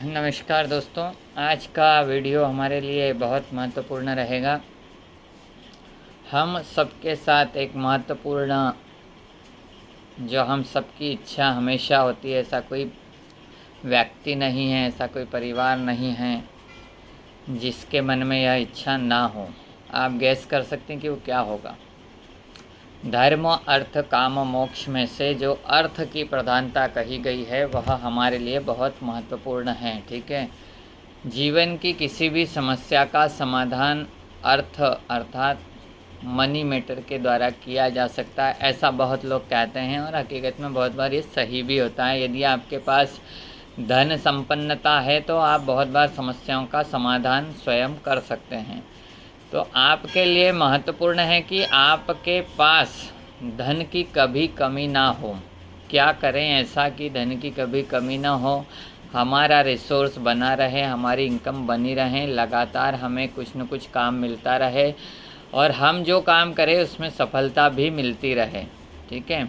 नमस्कार दोस्तों, आज का वीडियो हमारे लिए बहुत महत्वपूर्ण रहेगा। हम सबके साथ एक महत्वपूर्ण जो हम सबकी इच्छा हमेशा होती है, ऐसा कोई व्यक्ति नहीं है, ऐसा कोई परिवार नहीं है जिसके मन में यह इच्छा ना हो। आप गैस कर सकते हैं कि वो क्या होगा। धर्म, अर्थ, काम, मोक्ष में से जो अर्थ की प्रधानता कही गई है वह हमारे लिए बहुत महत्वपूर्ण है। ठीक है, जीवन की किसी भी समस्या का समाधान अर्थ अर्थात मनी मैटर के द्वारा किया जा सकता है, ऐसा बहुत लोग कहते हैं और हकीकत में बहुत बार ये सही भी होता है। यदि आपके पास धन संपन्नता है तो आप बहुत बार समस्याओं का समाधान स्वयं कर सकते हैं। तो आपके लिए महत्वपूर्ण है कि आपके पास धन की कभी कमी ना हो। क्या करें ऐसा कि धन की कभी कमी ना हो, हमारा रिसोर्स बना रहे, हमारी इनकम बनी रहे, लगातार हमें कुछ न कुछ काम मिलता रहे और हम जो काम करें उसमें सफलता भी मिलती रहे। ठीक है,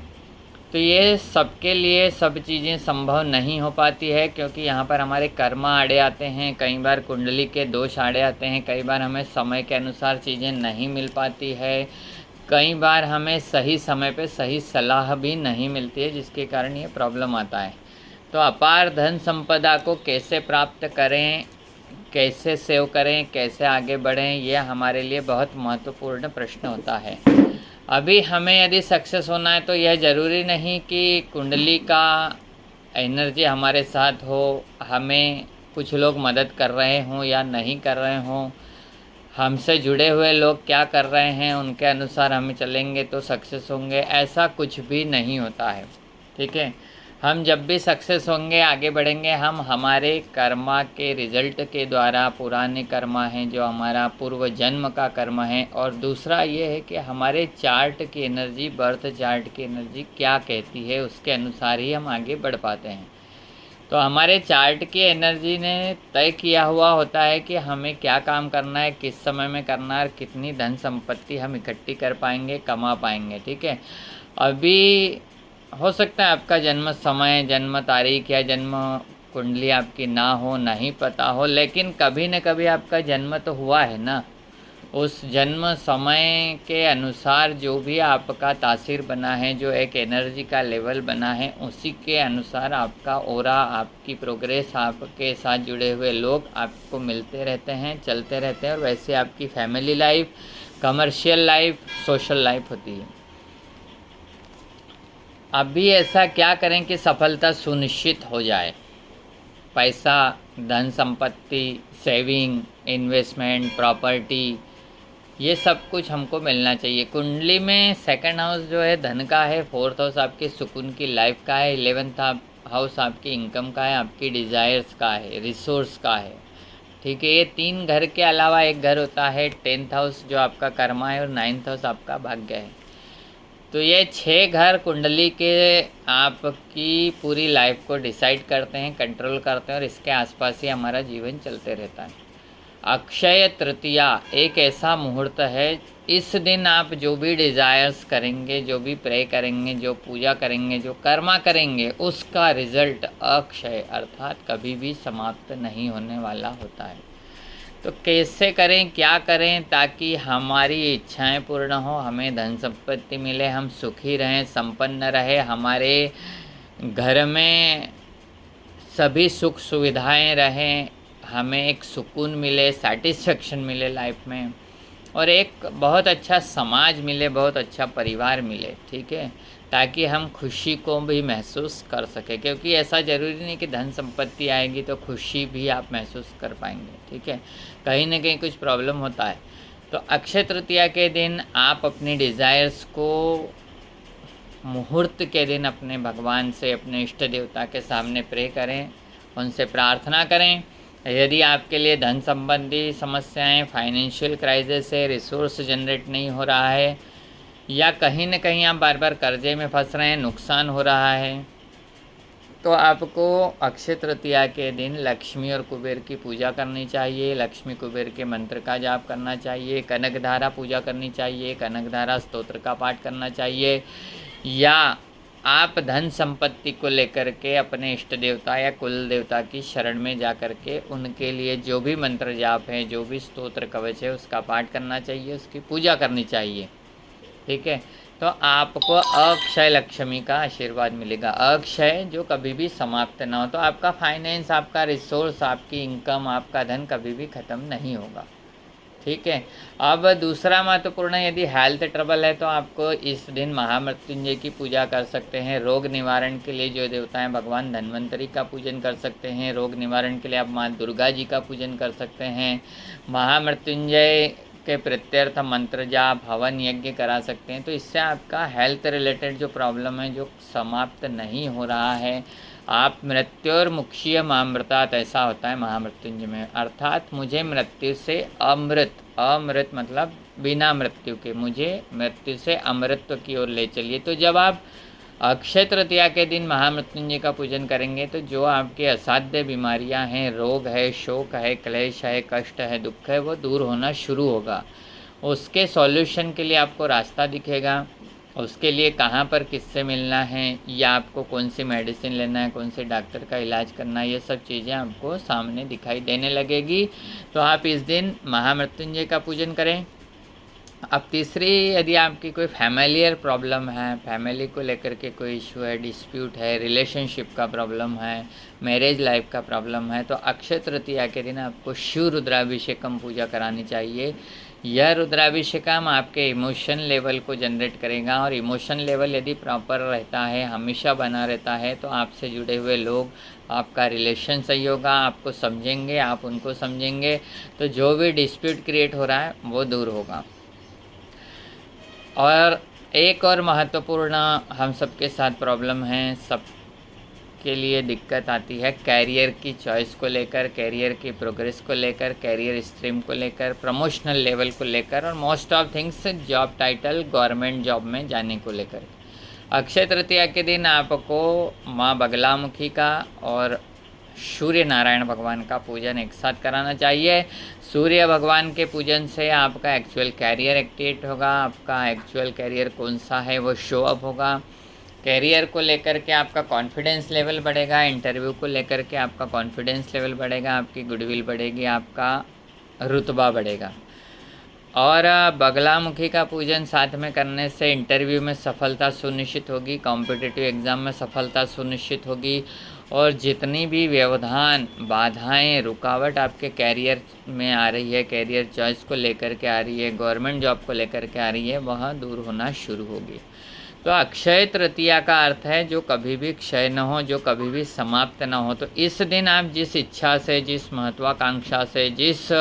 तो ये सबके लिए सब चीज़ें संभव नहीं हो पाती है, क्योंकि यहाँ पर हमारे कर्म आड़े आते हैं, कई बार कुंडली के दोष आड़े आते हैं, कई बार हमें समय के अनुसार चीज़ें नहीं मिल पाती है, कई बार हमें सही समय पे सही सलाह भी नहीं मिलती है, जिसके कारण ये प्रॉब्लम आता है। तो अपार धन संपदा को कैसे प्राप्त करें, कैसे सेव करें, कैसे आगे बढ़ें, यह हमारे लिए बहुत महत्वपूर्ण प्रश्न होता है। अभी हमें यदि सक्सेस होना है तो यह ज़रूरी नहीं कि कुंडली का एनर्जी हमारे साथ हो, हमें कुछ लोग मदद कर रहे हों या नहीं कर रहे हों, हमसे जुड़े हुए लोग क्या कर रहे हैं उनके अनुसार हम चलेंगे तो सक्सेस होंगे, ऐसा कुछ भी नहीं होता है। ठीक है, हम जब भी सक्सेस होंगे, आगे बढ़ेंगे, हम हमारे कर्मा के रिज़ल्ट के द्वारा, पुराने कर्मा हैं जो हमारा पूर्व जन्म का कर्म है, और दूसरा ये है कि हमारे चार्ट की एनर्जी, बर्थ चार्ट की एनर्जी क्या कहती है, उसके अनुसार ही हम आगे बढ़ पाते हैं। तो हमारे चार्ट की एनर्जी ने तय किया हुआ होता है कि हमें क्या काम करना है, किस समय में करना है और कितनी धन संपत्ति हम इकट्ठी कर पाएंगे, कमा पाएंगे। ठीक है, अभी हो सकता है आपका जन्म समय, जन्म तारीख या जन्म कुंडली आपकी ना हो, नहीं पता हो, लेकिन कभी न कभी आपका जन्म तो हुआ है ना। उस जन्म समय के अनुसार जो भी आपका तासीर बना है, जो एक एनर्जी का लेवल बना है, उसी के अनुसार आपका ओरा, आपकी प्रोग्रेस, आपके साथ जुड़े हुए लोग आपको मिलते रहते हैं, चलते रहते हैं, और वैसे आपकी family life, commercial life, social life होती है। अभी ऐसा क्या करें कि सफलता सुनिश्चित हो जाए। पैसा, धन संपत्ति, सेविंग, इन्वेस्टमेंट, प्रॉपर्टी, ये सब कुछ हमको मिलना चाहिए। कुंडली में सेकंड हाउस जो है धन का है, फोर्थ हाउस आपके सुकून की लाइफ का है, 11th हाउस आपकी इनकम का है, आपकी डिज़ायर्स का है, रिसोर्स का है। ठीक है, ये 3 घर के अलावा एक घर होता है 10th हाउस जो आपका कर्मा है, और 9th हाउस आपका भाग्य है। तो ये 6 घर कुंडली के आपकी पूरी लाइफ को डिसाइड करते हैं, कंट्रोल करते हैं, और इसके आसपास ही हमारा जीवन चलते रहता है। अक्षय तृतीया एक ऐसा मुहूर्त है, इस दिन आप जो भी डिज़ायर्स करेंगे, जो भी प्रे करेंगे, जो पूजा करेंगे, जो कर्मा करेंगे, उसका रिज़ल्ट अक्षय अर्थात कभी भी समाप्त नहीं होने वाला होता है। तो कैसे करें, क्या करें ताकि हमारी इच्छाएं पूर्ण हो, हमें धन संपत्ति मिले, हम सुखी रहें, संपन्न रहे, हमारे घर में सभी सुख सुविधाएं रहें, हमें एक सुकून मिले, सैटिस्फैक्शन मिले लाइफ में, और एक बहुत अच्छा समाज मिले, बहुत अच्छा परिवार मिले। ठीक है, ताकि हम खुशी को भी महसूस कर सकें, क्योंकि ऐसा ज़रूरी नहीं कि धन संपत्ति आएगी तो खुशी भी आप महसूस कर पाएंगे। ठीक है, कहीं ना कहीं कुछ प्रॉब्लम होता है। तो अक्षय तृतीया के दिन आप अपनी डिज़ायर्स को मुहूर्त के दिन अपने भगवान से, अपने इष्ट देवता के सामने प्रे करें, उनसे प्रार्थना करें। यदि आपके लिए धन संबंधी समस्याएं, फाइनेंशियल क्राइसिस है, रिसोर्स जनरेट नहीं हो रहा है, या कहीं न कहीं आप बार बार कर्जे में फंस रहे हैं, नुकसान हो रहा है, तो आपको अक्षय तृतीया के दिन लक्ष्मी और कुबेर की पूजा करनी चाहिए, लक्ष्मी कुबेर के मंत्र का जाप करना चाहिए, कनकधारा पूजा करनी चाहिए, कनकधारा स्तोत्र का पाठ करना चाहिए, या आप धन संपत्ति को लेकर के अपने इष्ट देवता या कुल देवता की शरण में जा कर के उनके लिए जो भी मंत्र जाप है, जो भी स्तोत्र कवच है, उसका पाठ करना चाहिए, उसकी पूजा करनी चाहिए। ठीक है, तो आपको अक्षय लक्ष्मी का आशीर्वाद मिलेगा। अक्षय जो कभी भी समाप्त ना हो, तो आपका फाइनेंस, आपका रिसोर्स, आपकी इनकम, आपका धन कभी भी ख़त्म नहीं होगा। ठीक है, अब दूसरा महत्वपूर्ण, यदि हेल्थ ट्रबल है तो आपको इस दिन महामृत्युंजय की पूजा कर सकते हैं। रोग निवारण के लिए जो देवता हैं, भगवान धन्वंतरी का पूजन कर सकते हैं। रोग निवारण के लिए आप माँ दुर्गा जी का पूजन कर सकते हैं। महामृत्युंजय के प्रत्यर्थ मंत्र जाप, हवन यज्ञ करा सकते हैं। तो इससे आपका हेल्थ रिलेटेड जो प्रॉब्लम है, जो समाप्त नहीं हो रहा है, आप मृत्योर्मुक्षीय मामृतात्, ऐसा होता है महामृत्युंजय में, अर्थात मुझे मृत्यु से अमृत, अमृत मतलब बिना मृत्यु के, मुझे मृत्यु से अमृत्व की ओर ले चलिए। तो जब आप अक्षय तृतीया के दिन महामृत्युंजय का पूजन करेंगे तो जो आपके असाध्य बीमारियां हैं, रोग है, शोक है, क्लेश है, कष्ट है, दुख है, वो दूर होना शुरू होगा। उसके सॉल्यूशन के लिए आपको रास्ता दिखेगा। उसके लिए कहाँ पर किससे मिलना है, या आपको कौन सी मेडिसिन लेना है, कौन से डॉक्टर का इलाज करना है, ये सब चीज़ें आपको सामने दिखाई देने लगेगी। तो आप इस दिन महामृत्युंजय का पूजन करें। अब तीसरी, यदि आपकी कोई फैमिलियर प्रॉब्लम है, फैमिली को लेकर के कोई इशू है, डिस्प्यूट है, रिलेशनशिप का प्रॉब्लम है, मैरिज लाइफ का प्रॉब्लम है, तो अक्षय तृतीया के दिन आपको शिव रुद्राभिषेकम पूजा करानी चाहिए। यह रुद्राभिषेकम आपके इमोशन लेवल को जनरेट करेगा, और इमोशन लेवल यदि प्रॉपर रहता है, हमेशा बना रहता है, तो आपसे जुड़े हुए लोग, आपका रिलेशन सही होगा, आपको समझेंगे, आप उनको समझेंगे, तो जो भी डिस्प्यूट क्रिएट हो रहा है वो दूर होगा। और एक और महत्वपूर्ण हम सबके साथ प्रॉब्लम है, सब के लिए दिक्कत आती है कैरियर की चॉइस को लेकर, कैरियर की प्रोग्रेस को लेकर, कैरियर स्ट्रीम को लेकर, प्रमोशनल लेवल को लेकर, और most of things job title, government job में जाने को लेकर। अक्षय तृतीया के दिन आपको माँ बगलामुखी का और सूर्य नारायण भगवान का पूजन एक साथ कराना चाहिए। सूर्य भगवान के पूजन से आपका एक्चुअल कैरियर एक्टिवेट होगा, आपका एक्चुअल कैरियर कौन सा है वो शो अप होगा। कैरियर को लेकर के आपका कॉन्फिडेंस लेवल बढ़ेगा, इंटरव्यू को लेकर के आपका कॉन्फिडेंस लेवल बढ़ेगा, आपकी गुडविल बढ़ेगी, आपका रुतबा बढ़ेगा। और बगलामुखी का पूजन साथ में करने से इंटरव्यू में सफलता सुनिश्चित होगी, कॉम्पिटिटिव एग्ज़ाम में सफलता सुनिश्चित होगी, और जितनी भी व्यवधान, बाधाएं, रुकावट आपके कैरियर में आ रही है, कैरियर चॉइस को लेकर के आ रही है, गवर्नमेंट जॉब को लेकर के आ रही है, वह दूर होना शुरू होगी। तो अक्षय तृतीया का अर्थ है जो कभी भी क्षय न हो, जो कभी भी समाप्त न हो। तो इस दिन आप जिस इच्छा से, जिस महत्वाकांक्षा से, जिस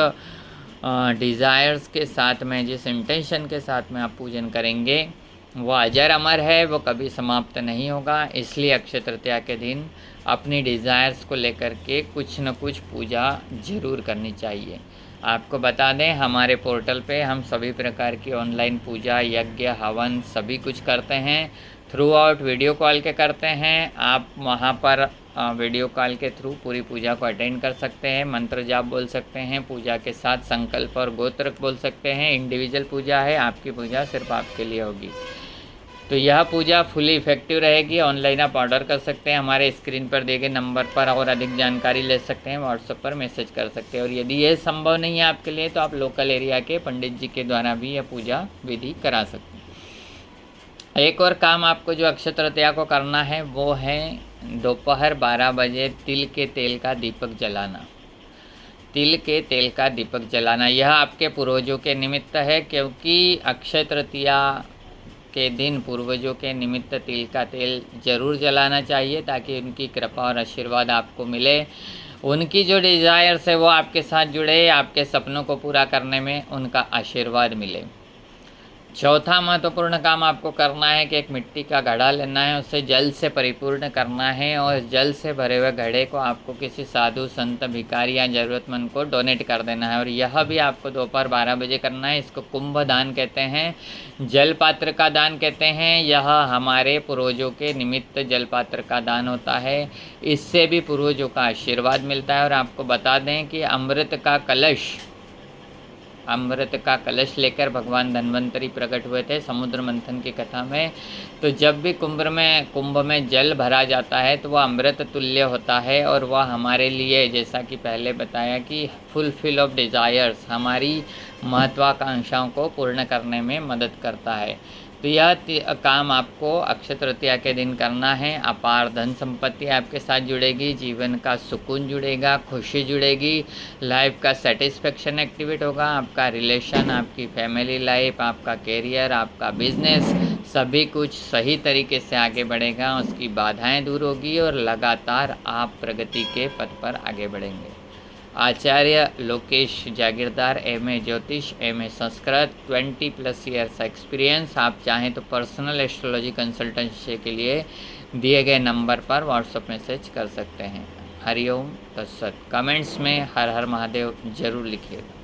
डिज़ायर्स के साथ में, जिस इंटेंशन के साथ में आप पूजन करेंगे, वो अजर अमर है, वो कभी समाप्त नहीं होगा। इसलिए अक्षय तृतीया के दिन अपनी डिज़ायर्स को लेकर के कुछ न कुछ पूजा ज़रूर करनी चाहिए। आपको बता दें, हमारे पोर्टल पे हम सभी प्रकार की ऑनलाइन पूजा, यज्ञ, हवन सभी कुछ करते हैं। थ्रू आउट वीडियो कॉल के करते हैं। आप वहाँ पर वीडियो कॉल के थ्रू पूरी पूजा को अटेंड कर सकते हैं, मंत्र जाप बोल सकते हैं, पूजा के साथ संकल्प और गोत्र बोल सकते हैं। इंडिविजुअल पूजा है, आपकी पूजा सिर्फ आपके लिए होगी। तो यह पूजा फुली इफेक्टिव रहेगी। ऑनलाइन आप ऑर्डर कर सकते हैं, हमारे स्क्रीन पर दिए गए नंबर पर, और अधिक जानकारी ले सकते हैं, व्हाट्सएप पर मैसेज कर सकते हैं। और यदि ये संभव नहीं है आपके लिए, तो आप लोकल एरिया के पंडित जी के द्वारा भी यह पूजा विधि करा सकते हैं। एक और काम आपको जो अक्षय तृतीया को करना है वो है दोपहर 12 बजे तिल के तेल का दीपक जलाना। तिल के तेल का दीपक जलाना यह आपके पूर्वजों के निमित्त है, क्योंकि अक्षय तृतीया के दिन पूर्वजों के निमित्त तिल का तेल जरूर जलाना चाहिए, ताकि उनकी कृपा और आशीर्वाद आपको मिले, उनकी जो डिज़ायर्स है वो आपके साथ जुड़े, आपके सपनों को पूरा करने में उनका आशीर्वाद मिले। चौथा महत्वपूर्ण काम आपको करना है कि एक मिट्टी का घड़ा लेना है, उसे जल से परिपूर्ण करना है, और जल से भरे हुए घड़े को आपको किसी साधु, संत, भिखारी या ज़रूरतमंद को डोनेट कर देना है। और यह भी आपको दोपहर 12 बजे करना है। इसको कुंभ दान कहते हैं, जल पात्र का दान कहते हैं। यह हमारे पूर्वजों के निमित्त जल पात्र का दान होता है। इससे भी पूर्वजों का आशीर्वाद मिलता है। और आपको बता दें कि अमृत का कलश अमृत का कलश लेकर भगवान धन्वंतरी प्रकट हुए थे समुद्र मंथन की कथा में। तो जब भी कुंभ में जल भरा जाता है तो वह अमृत तुल्य होता है, और वह हमारे लिए, जैसा कि पहले बताया कि फुलफिल ऑफ डिज़ायर्स, हमारी महत्वाकांक्षाओं को पूर्ण करने में मदद करता है। तो यह काम आपको अक्षय तृतीया के दिन करना है। अपार धन संपत्ति आपके साथ जुड़ेगी, जीवन का सुकून जुड़ेगा, खुशी जुड़ेगी, लाइफ का सेटिस्फेक्शन एक्टिवेट होगा, आपका रिलेशन, आपकी फैमिली लाइफ, आपका कैरियर, आपका बिजनेस, सभी कुछ सही तरीके से आगे बढ़ेगा, उसकी बाधाएं दूर होगी और लगातार आप प्रगति के पथ पर आगे बढ़ेंगे। आचार्य लोकेश जागीरदार, एमए ज्योतिष, एमए संस्कृत, 20+ ईयर्स एक्सपीरियंस। आप चाहें तो पर्सनल एस्ट्रोलॉजी कंसल्टेंसी के लिए दिए गए नंबर पर व्हाट्सएप मैसेज कर सकते हैं। हरिओम तत्सत। कमेंट्स में हर हर महादेव जरूर लिखिएगा।